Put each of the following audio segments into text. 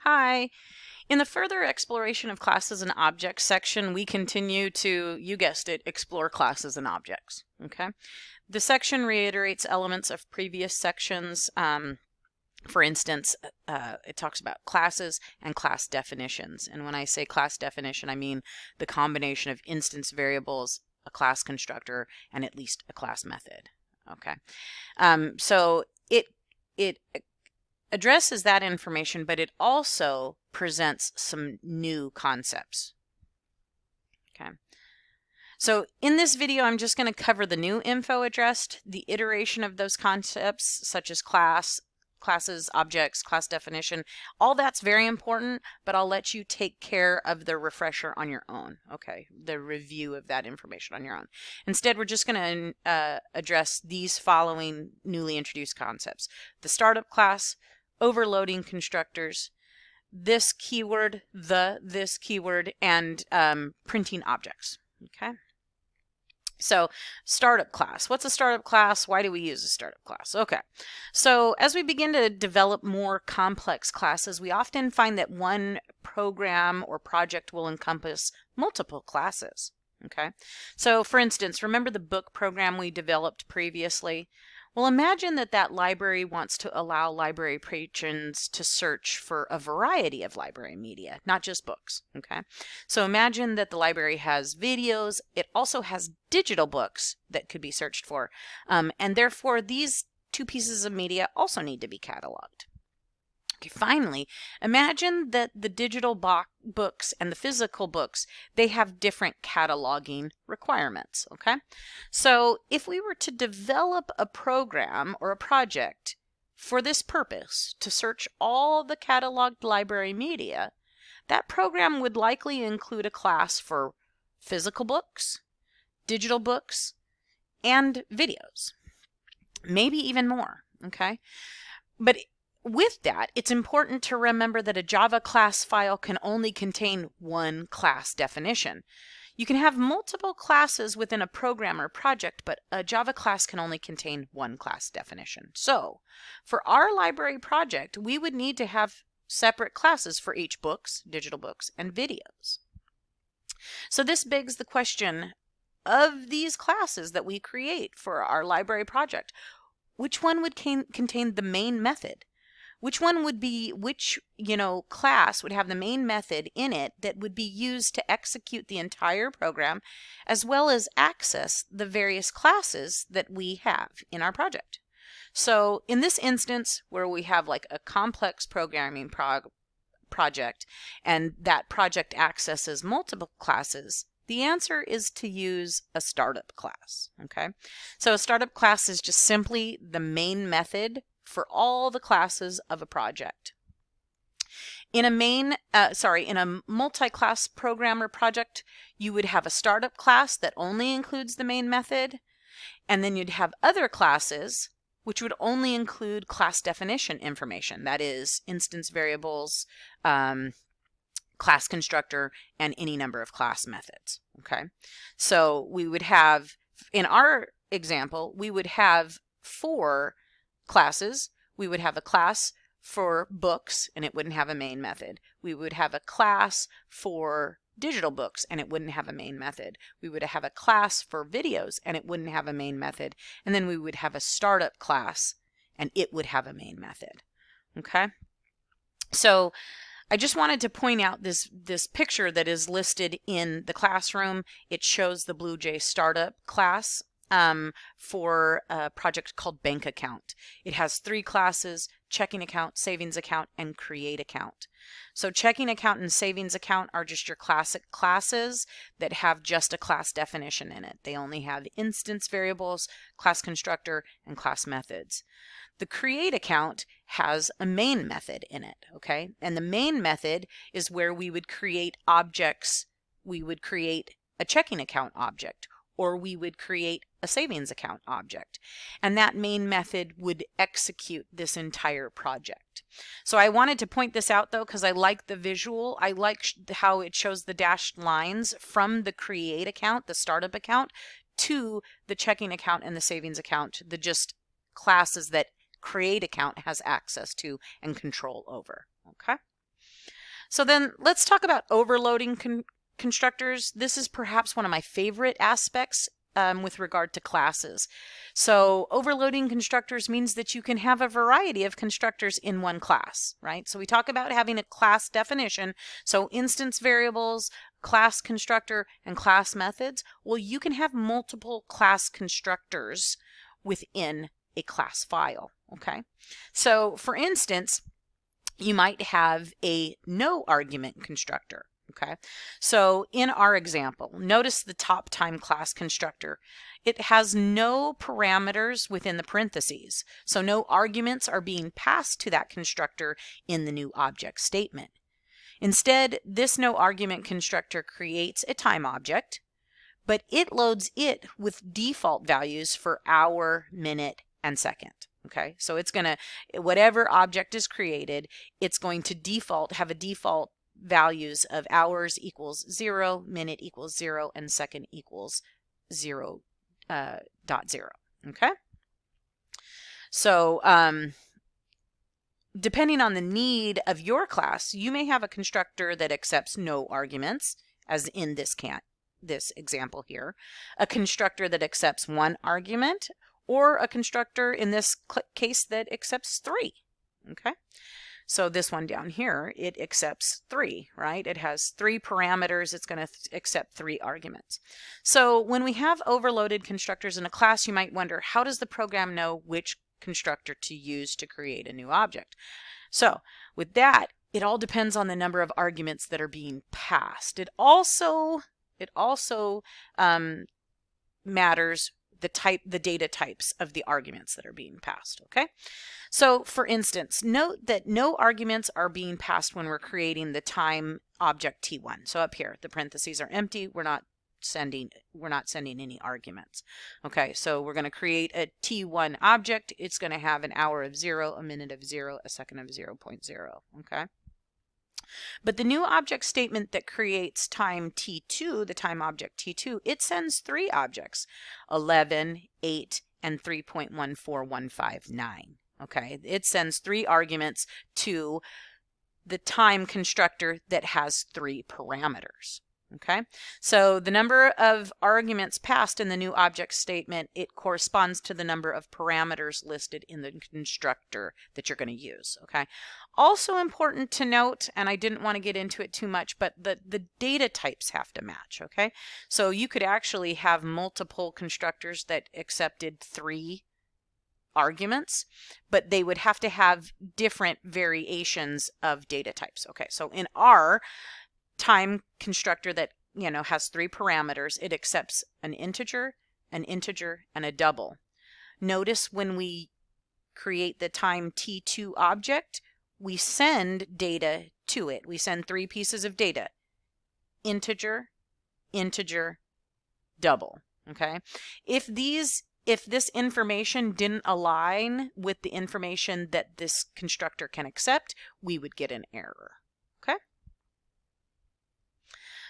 Hi. In the further exploration of classes and objects section, we continue to, you guessed it, explore classes and objects. Okay. The section reiterates elements of previous sections. For instance, it talks about classes and class definitions. And when I say class definition, I mean the combination of instance variables, a class constructor, and at least a class method. Okay. So it addresses that information, but it also presents some new concepts. Okay. So in this video, I'm just going to cover the new info addressed, the iteration of those concepts, such as classes, objects, class definition. All that's very important, but I'll let you take care of the refresher on your own. Okay, the review of that information on your own. Instead, we're just going to address these following newly introduced concepts: the startup class, overloading constructors, this keyword, this keyword, and printing objects. Okay. So startup class. What's a startup class? Why do we use a startup class? Okay. So as we begin to develop more complex classes, we often find that one program or project will encompass multiple classes. Okay. So for instance, remember the book program we developed previously? Well, imagine that library wants to allow library patrons to search for a variety of library media, not just books, okay? So imagine that the library has videos. It also has digital books that could be searched for, and therefore these two pieces of media also need to be cataloged. Okay, finally, imagine that the digital books and the physical books, they have different cataloging requirements, okay? So if we were to develop a program or a project for this purpose, to search all the cataloged library media, that program would likely include a class for physical books, digital books, and videos, maybe even more, okay? But with that, it's important to remember that a Java class file can only contain one class definition. You can have multiple classes within a program or project, but a Java class can only contain one class definition. So for our library project, we would need to have separate classes for each books, digital books, and videos. So this begs the question of these classes that we create for our library project, which one would contain the main method? Which one would be, which class would have the main method in it that would be used to execute the entire program, as well as access the various classes that we have in our project? So in this instance, where we have like a complex programming project, and that project accesses multiple classes, the answer is to use a startup class. Okay, so a startup class is just simply the main method for all the classes of a project. In a multi-class program or project, you would have a startup class that only includes the main method, and then you'd have other classes which would only include class definition information, that is, instance variables, class constructor, and any number of class methods. Okay, so we would have, in our example, we would have 4 classes. We would have a class for books, and it wouldn't have a main method. We would have a class for digital books, and it wouldn't have a main method. We would have a class for videos, and it wouldn't have a main method. And then we would have a startup class, and it would have a main method. Okay? So I just wanted to point out this picture that is listed in the classroom. It shows the BlueJ startup class for a project called Bank Account. It has 3 classes: checking account, savings account, and create account. So checking account and savings account are just your classic classes that have just a class definition in it. They only have instance variables, class constructor, and class methods. The create account has a main method in it, okay? And the main method is where we would create objects. We would create a checking account object, or we would create a savings account object. And that main method would execute this entire project. So I wanted to point this out though, because I like the visual. I like how it shows the dashed lines from the create account, the startup account, to the checking account and the savings account, the just classes that create account has access to and control over. Okay. So then let's talk about overloading constructors. This is perhaps one of my favorite aspects with regard to classes. So overloading constructors means that you can have a variety of constructors in one class, right? So we talk about having a class definition. So instance variables, class constructor, and class methods. Well, you can have multiple class constructors within a class file, okay? So for instance, you might have a no argument constructor. Okay, so in our example, notice the top time class constructor. It has no parameters within the parentheses, so no arguments are being passed to that constructor in the new object statement. Instead, this no argument constructor creates a time object, but it loads it with default values for hour, minute, and second. Okay, so it's going to, whatever object is created, it's going to have a default values of hours equals 0, minute equals 0, and second equals 0.0. Okay, so depending on the need of your class, you may have a constructor that accepts no arguments, as in this example here, a constructor that accepts one argument, or a constructor in this case that accepts 3. Okay, so this one down here, it accepts 3, right? It has 3 parameters. It's going to accept 3 arguments. So when we have overloaded constructors in a class, you might wonder, how does the program know which constructor to use to create a new object? So with that, it all depends on the number of arguments that are being passed. It also matters the data types of the arguments that are being passed. Okay, so for instance, note that no arguments are being passed when we're creating the time object T1. So up here, the parentheses are empty. We're not sending any arguments. Okay, so we're going to create a T1 object. It's going to have an hour of 0, a minute of 0, a second of 0.0. Okay, but the new object statement that creates time T2, the time object T2, it sends 3 objects, 11, 8, and 3.14159. Okay, it sends 3 arguments to the time constructor that has 3 parameters. Okay, so the number of arguments passed in the new object statement, it corresponds to the number of parameters listed in the constructor that you're going to use. Okay, also important to note, and I didn't want to get into it too much, but the data types have to match. Okay, so you could actually have multiple constructors that accepted 3 arguments, but they would have to have different variations of data types. Okay, so in our time constructor that has 3 parameters, it accepts an integer, and a double. Notice when we create the time T2 object, we send data to it. We send 3 pieces of data: integer, double. Okay, if this information didn't align with the information that this constructor can accept, we would get an error. Okay,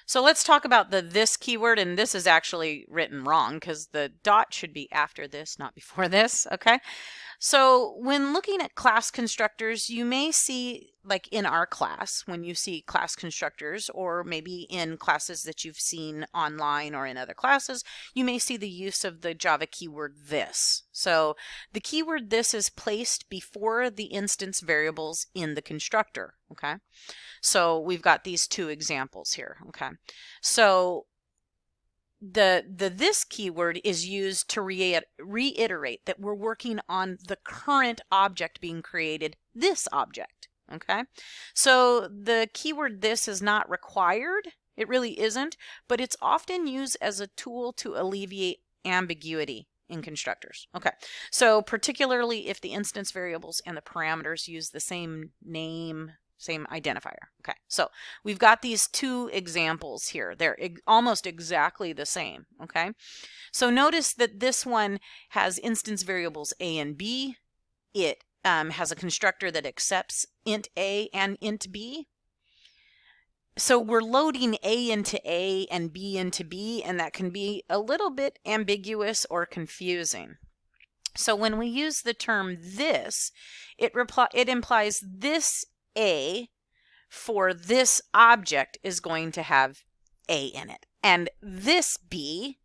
so let's talk about the this keyword, and this is actually written wrong because the dot should be after this, not before this. Okay, so when looking at class constructors, you may see, like in our class, when you see class constructors, or maybe in classes that you've seen online or in other classes, you may see the use of the Java keyword this. So the keyword this is placed before the instance variables in the constructor. Okay, so we've got these 2 examples here. Okay, so the this keyword is used to reiterate that we're working on the current object being created, this object. Okay, so the keyword this is not required. It really isn't, but it's often used as a tool to alleviate ambiguity in constructors. Okay, so particularly if the instance variables and the parameters use the same name, same identifier. Okay, so we've got these 2 examples here. They're almost exactly the same. Okay, so notice that this one has instance variables a and b. It has a constructor that accepts int a and int b. So we're loading a into a and b into b, and that can be a little bit ambiguous or confusing. So when we use the term this, it implies this a for this object is going to have A in it. And this B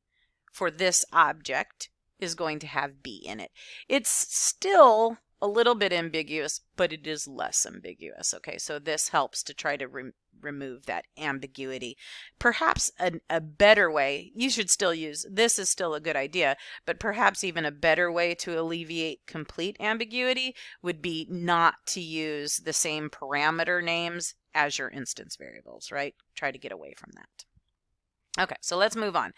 for this object is going to have B in it. It's still a little bit ambiguous, but it is less ambiguous. Okay, so this helps to try to remove that ambiguity. Perhaps a better way, you should still use, this is still a good idea, but perhaps even a better way to alleviate complete ambiguity would be not to use the same parameter names as your instance variables, right? Try to get away from that. Okay, so let's move on.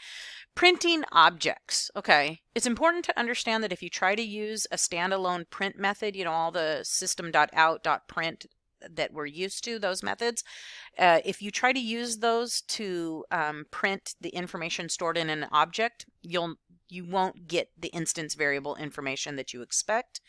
Printing objects. Okay, it's important to understand that if you try to use a standalone print method, you know, all the system.out.print that we're used to, those methods, if you try to use those to print the information stored in an object, you won't get the instance variable information that you expect,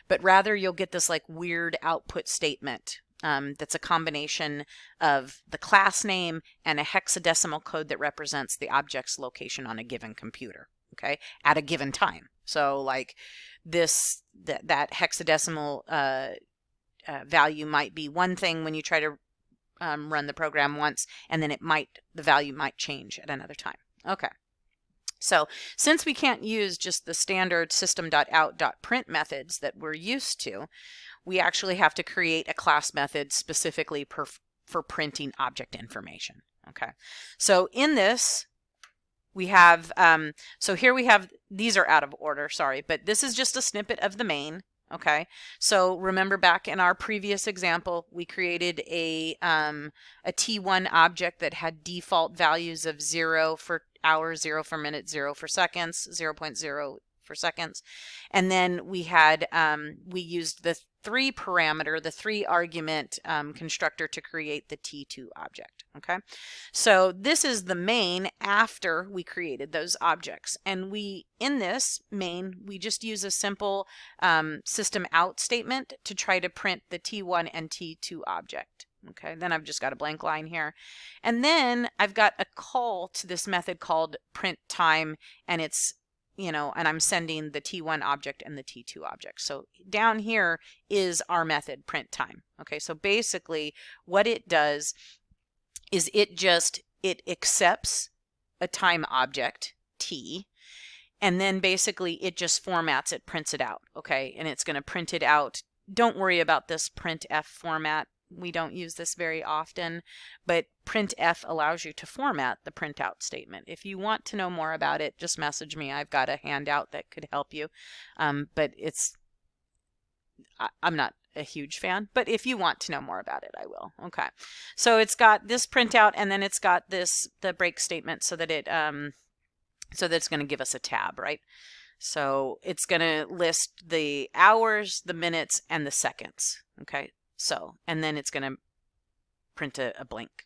but rather you'll get this like weird output statement. That's a combination of the class name and a hexadecimal code that represents the object's location on a given computer, okay, at a given time. So like this, that hexadecimal value might be one thing when you try to run the program once, and then the value might change at another time. Okay. So since we can't use just the standard system.out.print methods that we're used to, we actually have to create a class method specifically for printing object information. Okay, so in this we have, so here we have, these are out of order, sorry, but this is just a snippet of the main. Okay, so remember back in our previous example, we created a T1 object that had default values of 0 for hours, 0 for minutes, 0 for seconds, 0.0 for seconds. And then we had, we used the 3 parameter, the 3 argument constructor to create the T2 object. Okay, so this is the main after we created those objects. And we, in this main, we just use a simple system out statement to try to print the T1 and T2 object. Okay, then I've just got a blank line here. And then I've got a call to this method called print time, and it's, you know, and I'm sending the T1 object and the T2 object. So down here is our method print time. Okay, so basically what it does is it accepts a time object, T, and then basically it just formats it, prints it out. Okay, and it's going to print it out. Don't worry about this printf format. We don't use this very often, but printf allows you to format the printout statement. If you want to know more about it, just message me. I've got a handout that could help you, but I'm not a huge fan, but if you want to know more about it, I will. Okay, so it's got this printout, and then it's got this, the break statement, so that it's going to give us a tab, right? So it's going to list the hours, the minutes, and the seconds. Okay. So, and then it's going to print a blank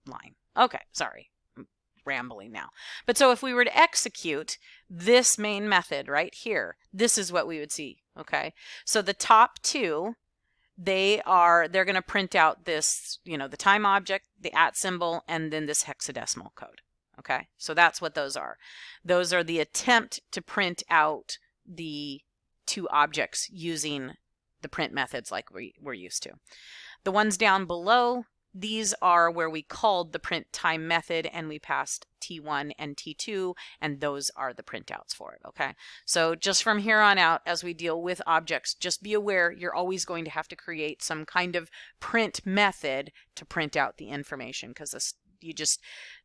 line. Okay, sorry, I'm rambling now. But so if we were to execute this main method right here, this is what we would see. Okay, so the top 2, they're going to print out this, you know, the time object, the @ symbol, and then this hexadecimal code. Okay, so that's what those are. Those are the attempt to print out the 2 objects using the print methods like we're used to. The ones down below, these are where we called the print time method and we passed T1 and T2, and those are the printouts for it. Okay, so just from here on out, as we deal with objects, just be aware you're always going to have to create some kind of print method to print out the information, because you just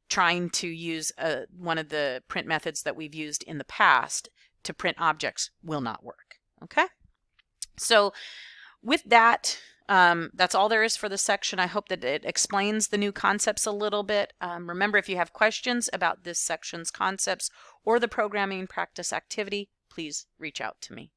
trying to use one of the print methods that we've used in the past to print objects will not work. Okay, so with that, that's all there is for this section. I hope that it explains the new concepts a little bit. Remember, if you have questions about this section's concepts or the programming practice activity, please reach out to me.